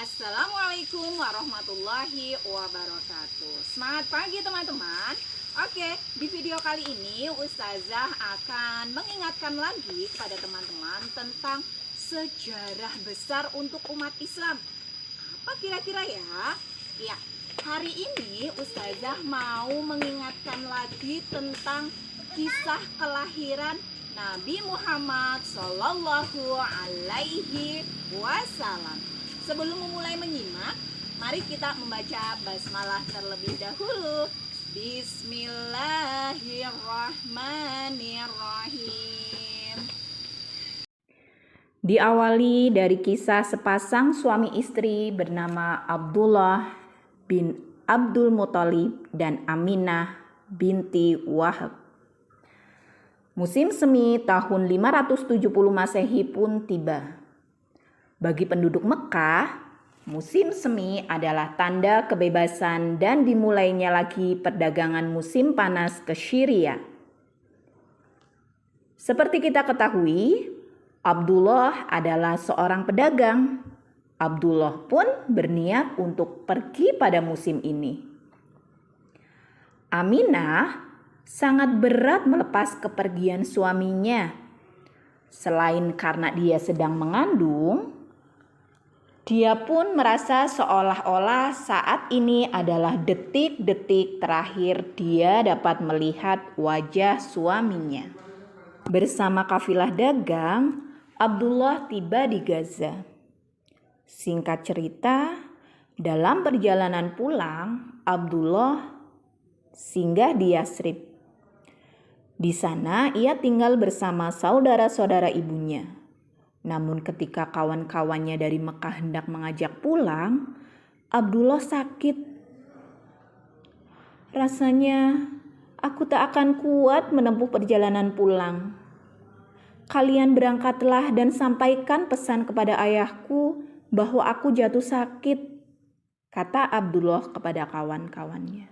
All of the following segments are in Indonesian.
Assalamualaikum warahmatullahi wabarakatuh. Semangat pagi teman-teman. Oke, di video kali ini Ustazah akan mengingatkan lagi kepada teman-teman tentang sejarah besar untuk umat Islam. Apa kira-kira ya? Ya, hari ini Ustazah mau mengingatkan lagi tentang kisah kelahiran Nabi Muhammad Sallallahu Alaihi Wasallam. Sebelum memulai menyimak, mari kita membaca basmalah terlebih dahulu. Bismillahirrahmanirrahim. Diawali dari kisah sepasang suami istri bernama Abdullah bin Abdul Muthalib dan Aminah binti Wahab. Musim semi tahun 570 Masehi pun tiba. Bagi penduduk Mekah, musim semi adalah tanda kebebasan dan dimulainya lagi perdagangan musim panas ke Syria. Seperti kita ketahui, Abdullah adalah seorang pedagang. Abdullah pun berniat untuk pergi pada musim ini. Aminah sangat berat melepas kepergian suaminya. Selain karena dia sedang mengandung, dia pun merasa seolah-olah saat ini adalah detik-detik terakhir dia dapat melihat wajah suaminya. Bersama kafilah dagang, Abdullah tiba di Gaza. Singkat cerita, dalam perjalanan pulang, Abdullah singgah di Yasrib. Di sana ia tinggal bersama saudara-saudara ibunya. Namun ketika kawan-kawannya dari Mekah hendak mengajak pulang, Abdullah sakit. Rasanya aku tak akan kuat menempuh perjalanan pulang. Kalian berangkatlah dan sampaikan pesan kepada ayahku bahwa aku jatuh sakit, kata Abdullah kepada kawan-kawannya.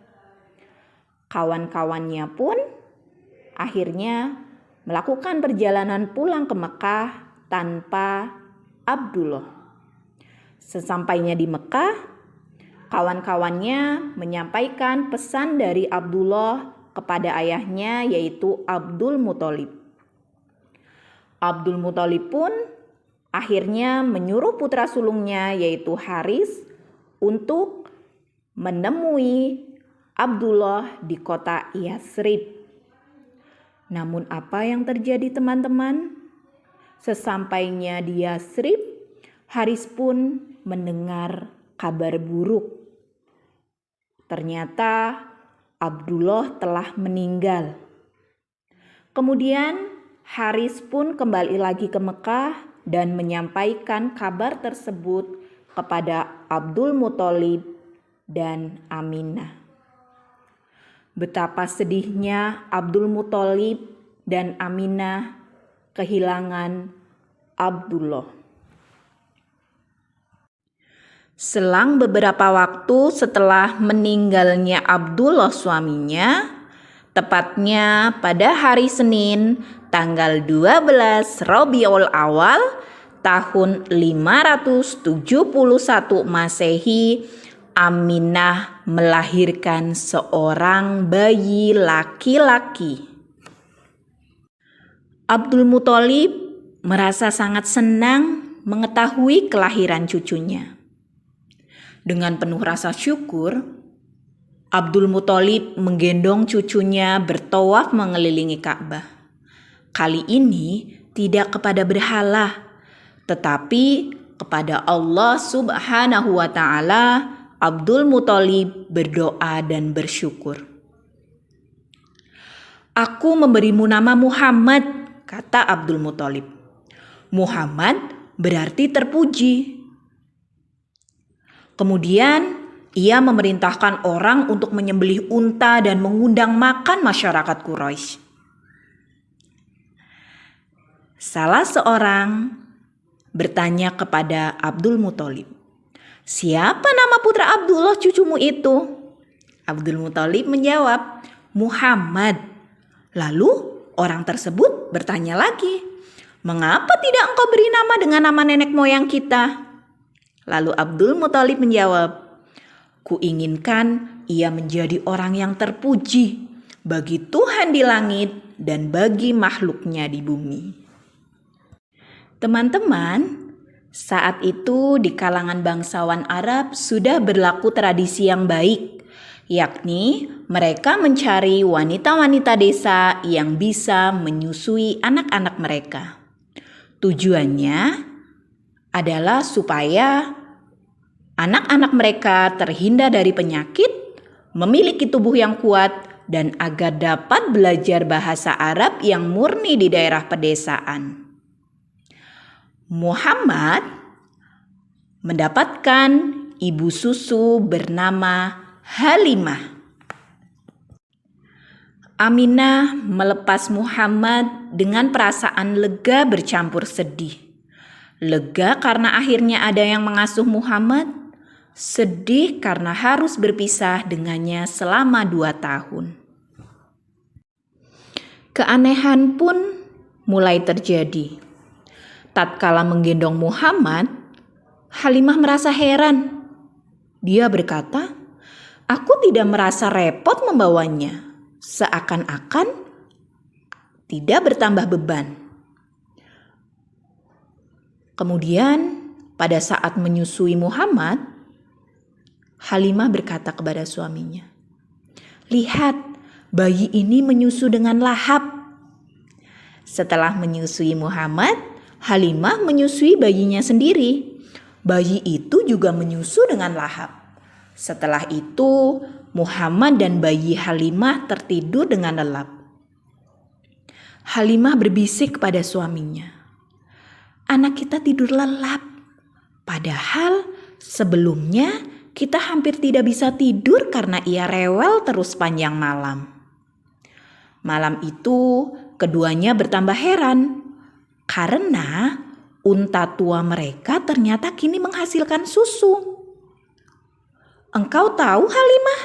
Kawan-kawannya pun akhirnya melakukan perjalanan pulang ke Mekah tanpa Abdullah. Sesampainya di Mekah, kawan-kawannya menyampaikan pesan dari Abdullah kepada ayahnya, yaitu Abdul Muthalib. Abdul Muthalib pun akhirnya menyuruh putra sulungnya, yaitu Haris, untuk menemui Abdullah di kota Yasrib. Namun apa yang terjadi teman-teman? Sesampainya di Yasrib, Haris pun mendengar kabar buruk. Ternyata Abdullah telah meninggal. Kemudian Haris pun kembali lagi ke Mekah dan menyampaikan kabar tersebut kepada Abdul Muthalib dan Aminah. Betapa sedihnya Abdul Muthalib dan Aminah kehilangan Abdullah. Selang beberapa waktu setelah meninggalnya Abdullah suaminya, tepatnya pada hari Senin tanggal 12 Rabiul Awal tahun 571 Masehi, Aminah melahirkan seorang bayi laki-laki. Abdul Muthalib merasa sangat senang mengetahui kelahiran cucunya. Dengan penuh rasa syukur, Abdul Muthalib menggendong cucunya bertawaf mengelilingi Ka'bah. Kali ini tidak kepada berhala, tetapi kepada Allah Subhanahu wa Ta'ala. Abdul Muthalib berdoa dan bersyukur. Aku memberimu nama Muhammad, kata Abdul Muthalib. Muhammad berarti terpuji. Kemudian ia memerintahkan orang untuk menyembelih unta dan mengundang makan masyarakat Quraisy. Salah seorang bertanya kepada Abdul Muthalib, "Siapa nama putra Abdullah cucumu itu?" Abdul Muthalib menjawab, "Muhammad." Lalu orang tersebut bertanya lagi, "Mengapa tidak engkau beri nama dengan nama nenek moyang kita?" Lalu Abdul Muthalib menjawab, "Kuinginkan ia menjadi orang yang terpuji bagi Tuhan di langit dan bagi makhluknya di bumi." Teman-teman, saat itu di kalangan bangsawan Arab sudah berlaku tradisi yang baik, yakni mereka mencari wanita-wanita desa yang bisa menyusui anak-anak mereka. Tujuannya adalah supaya anak-anak mereka terhindar dari penyakit, memiliki tubuh yang kuat, dan agar dapat belajar bahasa Arab yang murni di daerah pedesaan. Muhammad mendapatkan ibu susu bernama Halimah. Aminah melepas Muhammad dengan perasaan lega bercampur sedih. Lega karena akhirnya ada yang mengasuh Muhammad, sedih karena harus berpisah dengannya selama 2 tahun. Keanehan pun mulai terjadi. Tatkala menggendong Muhammad, Halimah merasa heran. Dia berkata, "Aku tidak merasa repot membawanya, seakan-akan tidak bertambah beban." Kemudian pada saat menyusui Muhammad, Halimah berkata kepada suaminya, "Lihat, bayi ini menyusu dengan lahap." Setelah menyusui Muhammad, Halimah menyusui bayinya sendiri. Bayi itu juga menyusu dengan lahap. Setelah itu, Muhammad dan bayi Halimah tertidur dengan lelap. Halimah berbisik kepada suaminya, "Anak kita tidur lelap. Padahal sebelumnya kita hampir tidak bisa tidur karena ia rewel terus panjang malam." Malam itu keduanya bertambah heran karena unta tua mereka ternyata kini menghasilkan susu. "Engkau tahu, Halimah,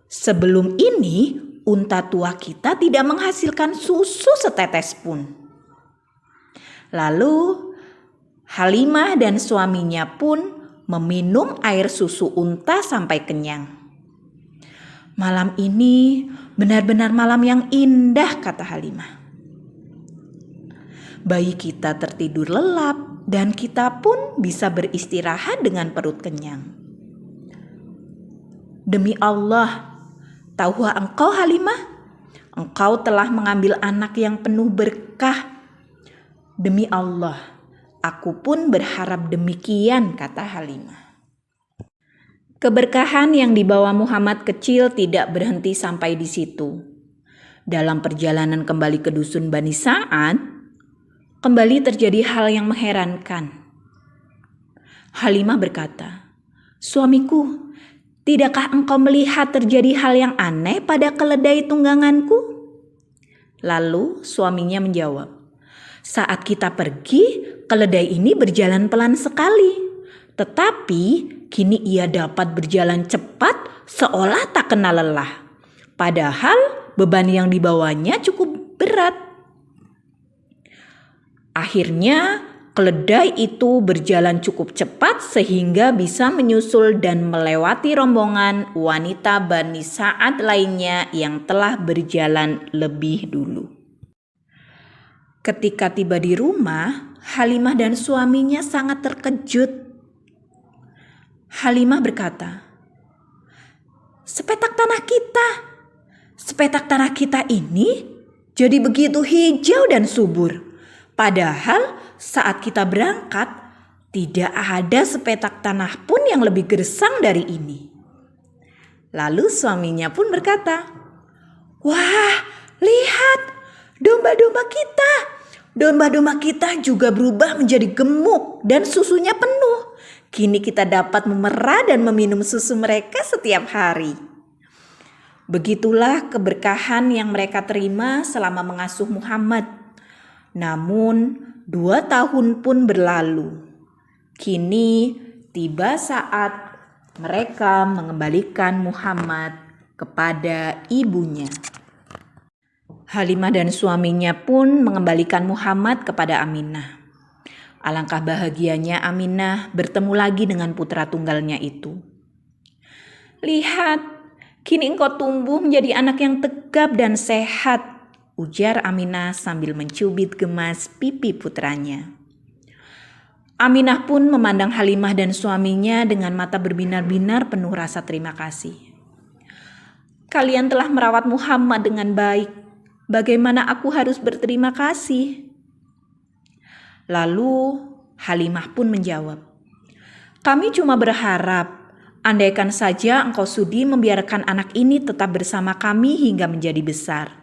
sebelum ini unta tua kita tidak menghasilkan susu setetes pun." Lalu Halimah dan suaminya pun meminum air susu unta sampai kenyang. "Malam ini benar-benar malam yang indah," kata Halimah. "Bayi kita tertidur lelap dan kita pun bisa beristirahat dengan perut kenyang." "Demi Allah, tahukah engkau, Halimah, engkau telah mengambil anak yang penuh berkah." "Demi Allah, aku pun berharap demikian," kata Halimah. Keberkahan yang dibawa Muhammad kecil tidak berhenti sampai di situ. Dalam perjalanan kembali ke dusun Bani Sa'ad, kembali terjadi hal yang mengherankan. Halimah berkata, "Suamiku, tidakkah engkau melihat terjadi hal yang aneh pada keledai tungganganku?" Lalu suaminya menjawab, "Saat kita pergi, keledai ini berjalan pelan sekali. Tetapi kini ia dapat berjalan cepat seolah tak kenal lelah. Padahal beban yang dibawanya cukup berat." Akhirnya keledai itu berjalan cukup cepat sehingga bisa menyusul dan melewati rombongan wanita Bani Sa'ad lainnya yang telah berjalan lebih dulu. Ketika tiba di rumah, Halimah dan suaminya sangat terkejut. Halimah berkata, Sepetak tanah kita ini jadi begitu hijau dan subur. Padahal saat kita berangkat, tidak ada sepetak tanah pun yang lebih gersang dari ini." Lalu suaminya pun berkata, "Wah, lihat domba-domba kita. Domba-domba kita juga berubah menjadi gemuk dan susunya penuh. Kini kita dapat memerah dan meminum susu mereka setiap hari." Begitulah keberkahan yang mereka terima selama mengasuh Muhammad. Namun 2 tahun pun berlalu. Kini tiba saat mereka mengembalikan Muhammad kepada ibunya. Halimah dan suaminya pun mengembalikan Muhammad kepada Aminah. Alangkah bahagianya Aminah bertemu lagi dengan putra tunggalnya itu. "Lihat, kini engkau tumbuh menjadi anak yang tegap dan sehat," ujar Aminah sambil mencubit gemas pipi putranya. Aminah pun memandang Halimah dan suaminya dengan mata berbinar-binar penuh rasa terima kasih. "Kalian telah merawat Muhammad dengan baik. Bagaimana aku harus berterima kasih?" Lalu Halimah pun menjawab, "Kami cuma berharap, andaikan saja engkau sudi membiarkan anak ini tetap bersama kami hingga menjadi besar.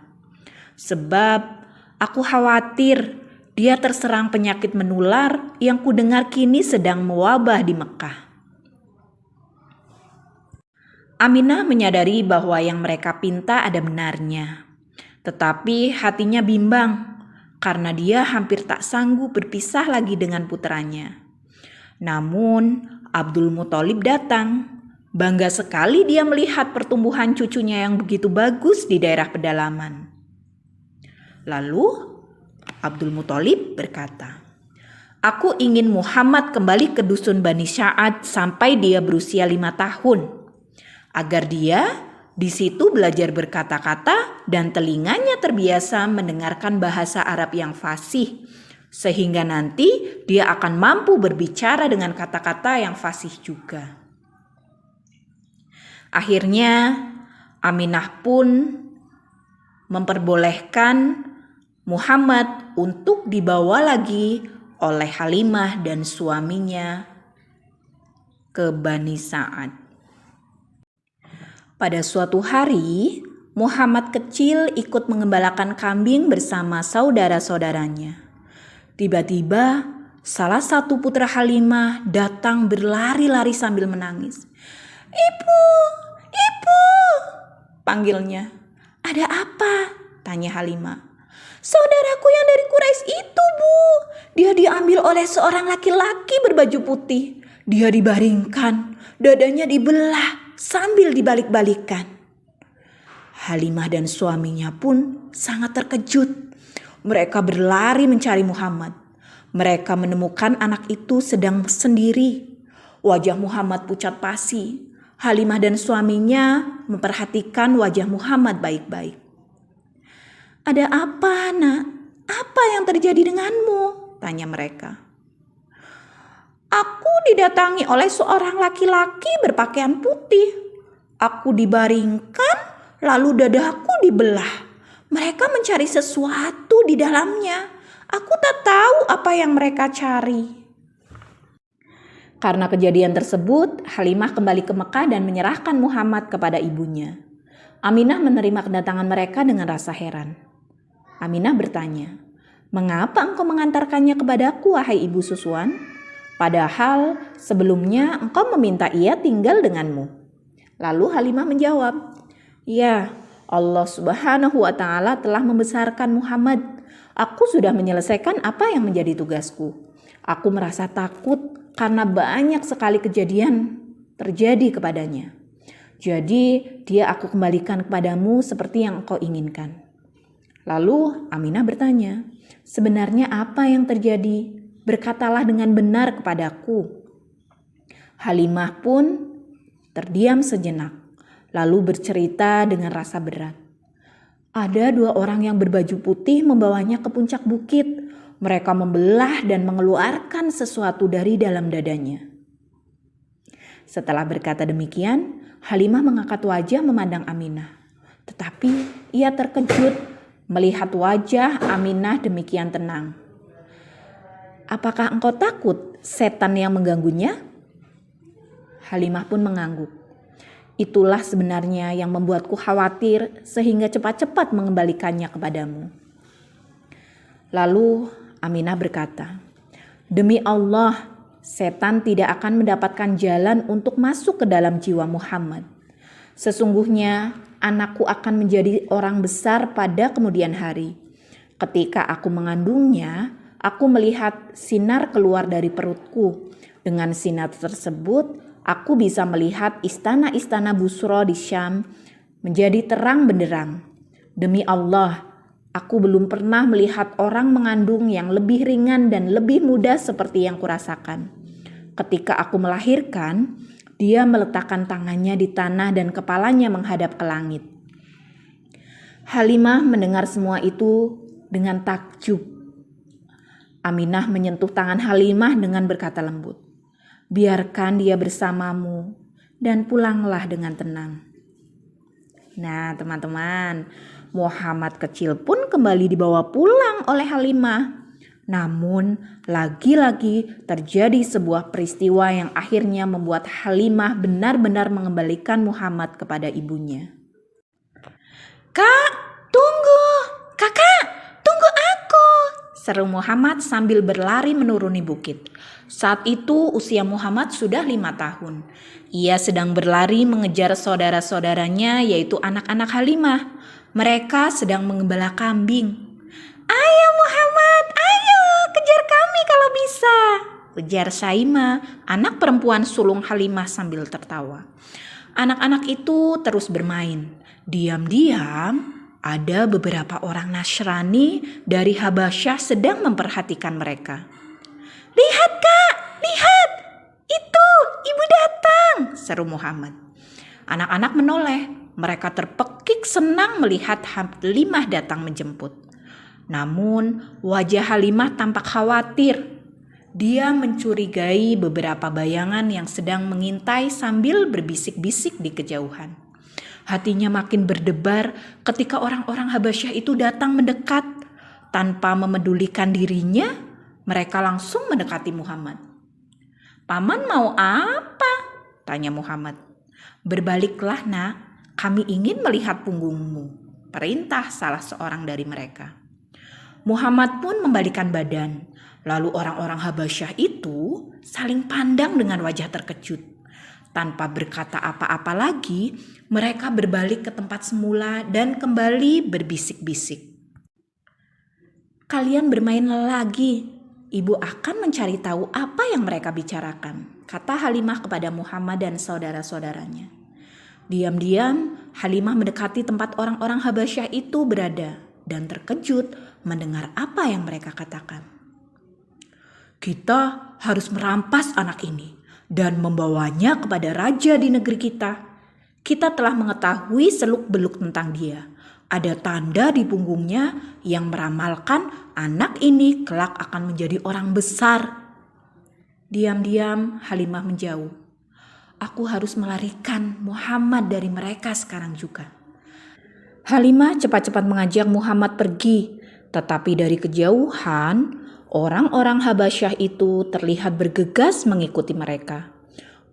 Sebab aku khawatir dia terserang penyakit menular yang kudengar kini sedang mewabah di Mekah." Aminah menyadari bahwa yang mereka pinta ada benarnya. Tetapi hatinya bimbang karena dia hampir tak sanggup berpisah lagi dengan putranya. Namun Abdul Muthalib datang. Bangga sekali dia melihat pertumbuhan cucunya yang begitu bagus di daerah pedalaman. Lalu Abdul Muthalib berkata, "Aku ingin Muhammad kembali ke dusun Bani Sa'ad sampai dia berusia 5 tahun. Agar dia di situ belajar berkata-kata dan telinganya terbiasa mendengarkan bahasa Arab yang fasih. Sehingga nanti dia akan mampu berbicara dengan kata-kata yang fasih juga." Akhirnya Aminah pun memperbolehkan Muhammad untuk dibawa lagi oleh Halimah dan suaminya ke Bani Sa'ad. Pada suatu hari, Muhammad kecil ikut mengembalakan kambing bersama saudara-saudaranya. Tiba-tiba, salah satu putra Halimah datang berlari-lari sambil menangis. "Ibu, ibu!" panggilnya. "Ada apa?" tanya Halimah. "Saudaraku yang dari Quraisy itu, Bu. Dia diambil oleh seorang laki-laki berbaju putih. Dia dibaringkan, dadanya dibelah sambil dibalik-balikan." Halimah dan suaminya pun sangat terkejut. Mereka berlari mencari Muhammad. Mereka menemukan anak itu sedang sendiri. Wajah Muhammad pucat pasi. Halimah dan suaminya memperhatikan wajah Muhammad baik-baik. "Ada apa, Nak? Apa yang terjadi denganmu?" tanya mereka. "Aku didatangi oleh seorang laki-laki berpakaian putih. Aku dibaringkan, lalu dadaku dibelah. Mereka mencari sesuatu di dalamnya. Aku tak tahu apa yang mereka cari." Karena kejadian tersebut, Halimah kembali ke Mekah dan menyerahkan Muhammad kepada ibunya. Aminah menerima kedatangan mereka dengan rasa heran. Aminah bertanya, "Mengapa engkau mengantarkannya kepadaku, wahai ibu Suswan? Padahal sebelumnya engkau meminta ia tinggal denganmu." Lalu Halimah menjawab, "Ya, Allah Subhanahu wa Ta'ala telah membesarkan Muhammad. Aku sudah menyelesaikan apa yang menjadi tugasku. Aku merasa takut karena banyak sekali kejadian terjadi kepadanya. Jadi dia aku kembalikan kepadamu seperti yang engkau inginkan." Lalu Aminah bertanya, "Sebenarnya apa yang terjadi? Berkatalah dengan benar kepadaku." Halimah pun terdiam sejenak, lalu bercerita dengan rasa berat. "Ada 2 orang yang berbaju putih membawanya ke puncak bukit. Mereka membelah dan mengeluarkan sesuatu dari dalam dadanya." Setelah berkata demikian, Halimah mengangkat wajah memandang Aminah. Tetapi ia terkejut melihat wajah Aminah demikian tenang. "Apakah engkau takut setan yang mengganggunya?" Halimah pun mengangguk. "Itulah sebenarnya yang membuatku khawatir sehingga cepat-cepat mengembalikannya kepadamu." Lalu Aminah berkata, "Demi Allah, setan tidak akan mendapatkan jalan untuk masuk ke dalam jiwa Muhammad. Sesungguhnya anakku akan menjadi orang besar pada kemudian hari. Ketika aku mengandungnya, aku melihat sinar keluar dari perutku. Dengan sinar tersebut, aku bisa melihat istana-istana Busra di Syam menjadi terang benderang. Demi Allah, Aku belum pernah melihat orang mengandung yang lebih ringan dan lebih mudah seperti yang kurasakan. Ketika aku melahirkan, dia meletakkan tangannya di tanah dan kepalanya menghadap ke langit. Halimah mendengar semua itu dengan takjub. Aminah menyentuh tangan Halimah dengan berkata lembut, "Biarkan dia bersamamu dan pulanglah dengan tenang." Nah, teman-teman, Muhammad kecil pun kembali dibawa pulang oleh Halimah. Namun, lagi-lagi terjadi sebuah peristiwa yang akhirnya membuat Halimah benar-benar mengembalikan Muhammad kepada ibunya. "Kak, tunggu! Kakak, tunggu aku!" seru Muhammad sambil berlari menuruni bukit. Saat itu usia Muhammad sudah 5 tahun. Ia sedang berlari mengejar saudara-saudaranya yaitu anak-anak Halimah. Mereka sedang mengembala kambing. "Ayo Muhammad, ayo kejar kami kalau bisa," ujar Syaimah, anak perempuan sulung Halimah sambil tertawa. Anak-anak itu terus bermain. Diam-diam ada beberapa orang Nasrani dari Habasyah sedang memperhatikan mereka. "Lihat Kak, lihat! Itu, ibu datang!" seru Muhammad. Anak-anak menoleh. Mereka terpekik senang melihat Halimah datang menjemput. Namun wajah Halimah tampak khawatir. Dia mencurigai beberapa bayangan yang sedang mengintai sambil berbisik-bisik di kejauhan. Hatinya makin berdebar ketika orang-orang Habasyah itu datang mendekat. Tanpa memedulikan dirinya, mereka langsung mendekati Muhammad. "Paman mau apa?" tanya Muhammad. "Berbaliklah nak, kami ingin melihat punggungmu," perintah salah seorang dari mereka. Muhammad pun membalikkan badan. Lalu orang-orang Habasyah itu saling pandang dengan wajah terkejut. Tanpa berkata apa-apa lagi, mereka berbalik ke tempat semula dan kembali berbisik-bisik. "Kalian bermain lagi. Ibu akan mencari tahu apa yang mereka bicarakan," kata Halimah kepada Muhammad dan saudara-saudaranya. Diam-diam, Halimah mendekati tempat orang-orang Habasyah itu berada dan terkejut mendengar apa yang mereka katakan. "Kita harus merampas anak ini dan membawanya kepada raja di negeri kita. Kita telah mengetahui seluk-beluk tentang dia. Ada tanda di punggungnya yang meramalkan anak ini kelak akan menjadi orang besar." Diam-diam Halimah menjauh. "Aku harus melarikan Muhammad dari mereka sekarang juga." Halimah cepat-cepat mengajak Muhammad pergi, tetapi dari kejauhan orang-orang Habasyah itu terlihat bergegas mengikuti mereka.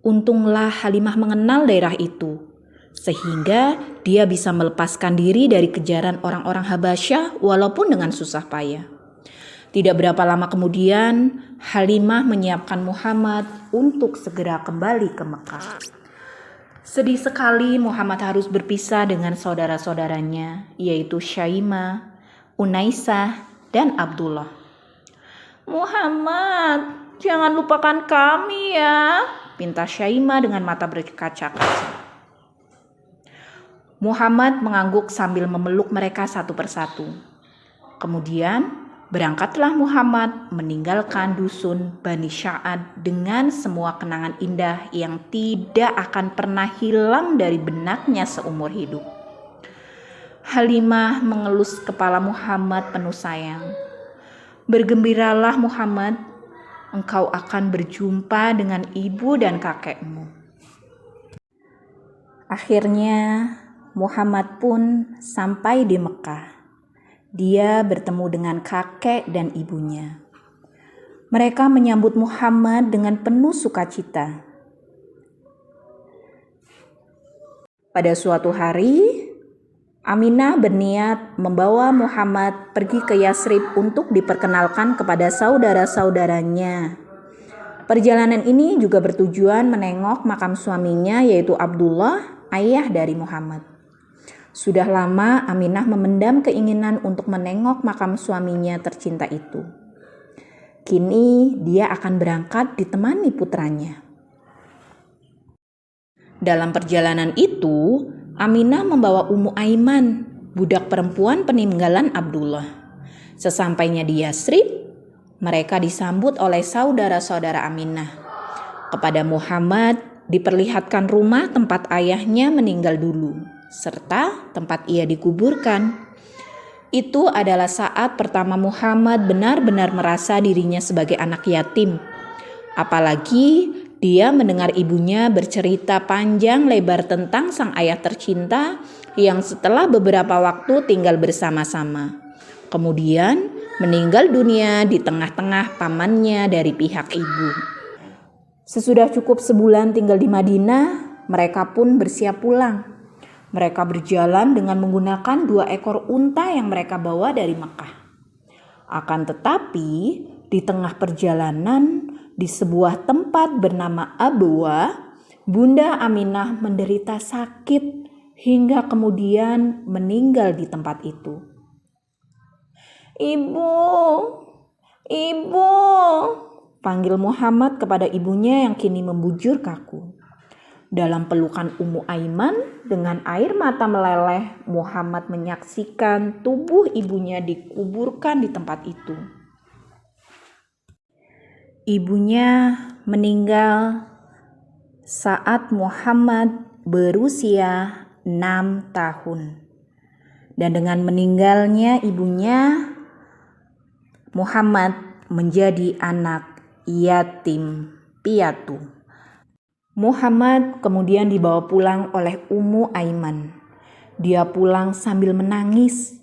Untunglah Halimah mengenal daerah itu, sehingga dia bisa melepaskan diri dari kejaran orang-orang Habasyah walaupun dengan susah payah. Tidak berapa lama kemudian, Halimah menyiapkan Muhammad untuk segera kembali ke Mekah. Sedih sekali Muhammad harus berpisah dengan saudara-saudaranya, yaitu Syaimah, Unaisah, dan Abdullah. "Muhammad, jangan lupakan kami ya," pinta Syaimah dengan mata berkaca-kaca. Muhammad mengangguk sambil memeluk mereka satu persatu. Kemudian berangkatlah Muhammad meninggalkan dusun Bani Sya'ad dengan semua kenangan indah yang tidak akan pernah hilang dari benaknya seumur hidup. Halimah mengelus kepala Muhammad penuh sayang. "Bergembiralah Muhammad, engkau akan berjumpa dengan ibu dan kakekmu." Akhirnya Muhammad pun sampai di Mekah. Dia bertemu dengan kakek dan ibunya. Mereka menyambut Muhammad dengan penuh sukacita. Pada suatu hari, Aminah berniat membawa Muhammad pergi ke Yasrib untuk diperkenalkan kepada saudara-saudaranya. Perjalanan ini juga bertujuan menengok makam suaminya yaitu Abdullah, ayah dari Muhammad. Sudah lama Aminah memendam keinginan untuk menengok makam suaminya tercinta itu. Kini dia akan berangkat ditemani putranya. Dalam perjalanan itu, Aminah membawa Ummu Aiman, budak perempuan peninggalan Abdullah. Sesampainya di Yasrib, mereka disambut oleh saudara-saudara Aminah. Kepada Muhammad diperlihatkan rumah tempat ayahnya meninggal dulu, serta tempat ia dikuburkan. Itu adalah saat pertama Muhammad benar-benar merasa dirinya sebagai anak yatim. Apalagi dia mendengar ibunya bercerita panjang lebar tentang sang ayah tercinta yang setelah beberapa waktu tinggal bersama-sama, kemudian meninggal dunia di tengah-tengah pamannya dari pihak ibu. Sesudah cukup sebulan tinggal di Madinah, mereka pun bersiap pulang. Mereka berjalan dengan menggunakan 2 ekor unta yang mereka bawa dari Mekah. Akan tetapi, di tengah perjalanan, di sebuah tempat bernama Abwa, Bunda Aminah menderita sakit hingga kemudian meninggal di tempat itu. "Ibu, ibu," panggil Muhammad kepada ibunya yang kini membujur kaku. Dalam pelukan Ummu Aiman, dengan air mata meleleh, Muhammad menyaksikan tubuh ibunya dikuburkan di tempat itu. Ibunya meninggal saat Muhammad berusia 6 tahun. Dan dengan meninggalnya ibunya, Muhammad menjadi anak yatim piatu. Muhammad kemudian dibawa pulang oleh Ummu Aiman. Dia pulang sambil menangis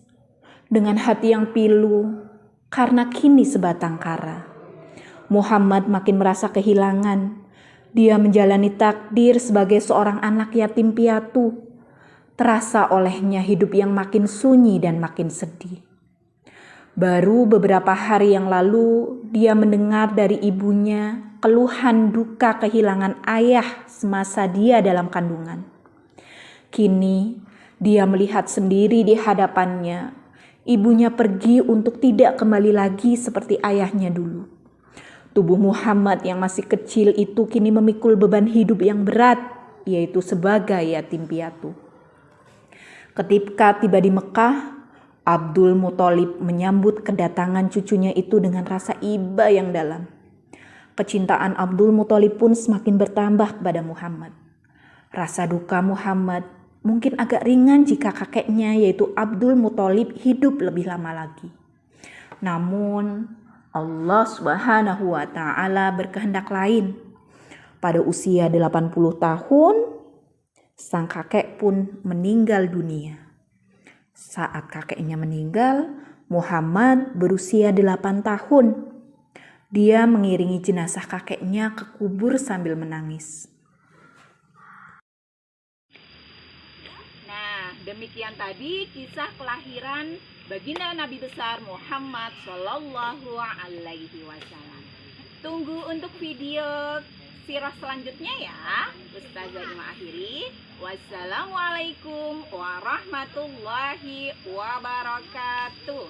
dengan hati yang pilu karena kini sebatang kara. Muhammad makin merasa kehilangan. Dia menjalani takdir sebagai seorang anak yatim piatu. Terasa olehnya hidup yang makin sunyi dan makin sedih. Baru beberapa hari yang lalu dia mendengar dari ibunya keluhan duka kehilangan ayah semasa dia dalam kandungan. Kini dia melihat sendiri di hadapannya, ibunya pergi untuk tidak kembali lagi seperti ayahnya dulu. Tubuh Muhammad yang masih kecil itu kini memikul beban hidup yang berat, yaitu sebagai yatim piatu. Ketika tiba di Mekah, Abdul Muthalib menyambut kedatangan cucunya itu dengan rasa iba yang dalam. Kecintaan Abdul Muthalib pun semakin bertambah kepada Muhammad. Rasa duka Muhammad mungkin agak ringan jika kakeknya yaitu Abdul Muthalib hidup lebih lama lagi. Namun Allah Subhanahu wa Ta'ala berkehendak lain. Pada usia 80 tahun, sang kakek pun meninggal dunia. Saat kakeknya meninggal, Muhammad berusia 8 tahun. Dia mengiringi jenazah kakeknya ke kubur sambil menangis. Nah, demikian tadi kisah kelahiran baginda Nabi besar Muhammad Shallallahu Alaihi Wasallam. Tunggu untuk video sirah selanjutnya ya. Ustazah Ima akhiri. Wassalamualaikum warahmatullahi wabarakatuh.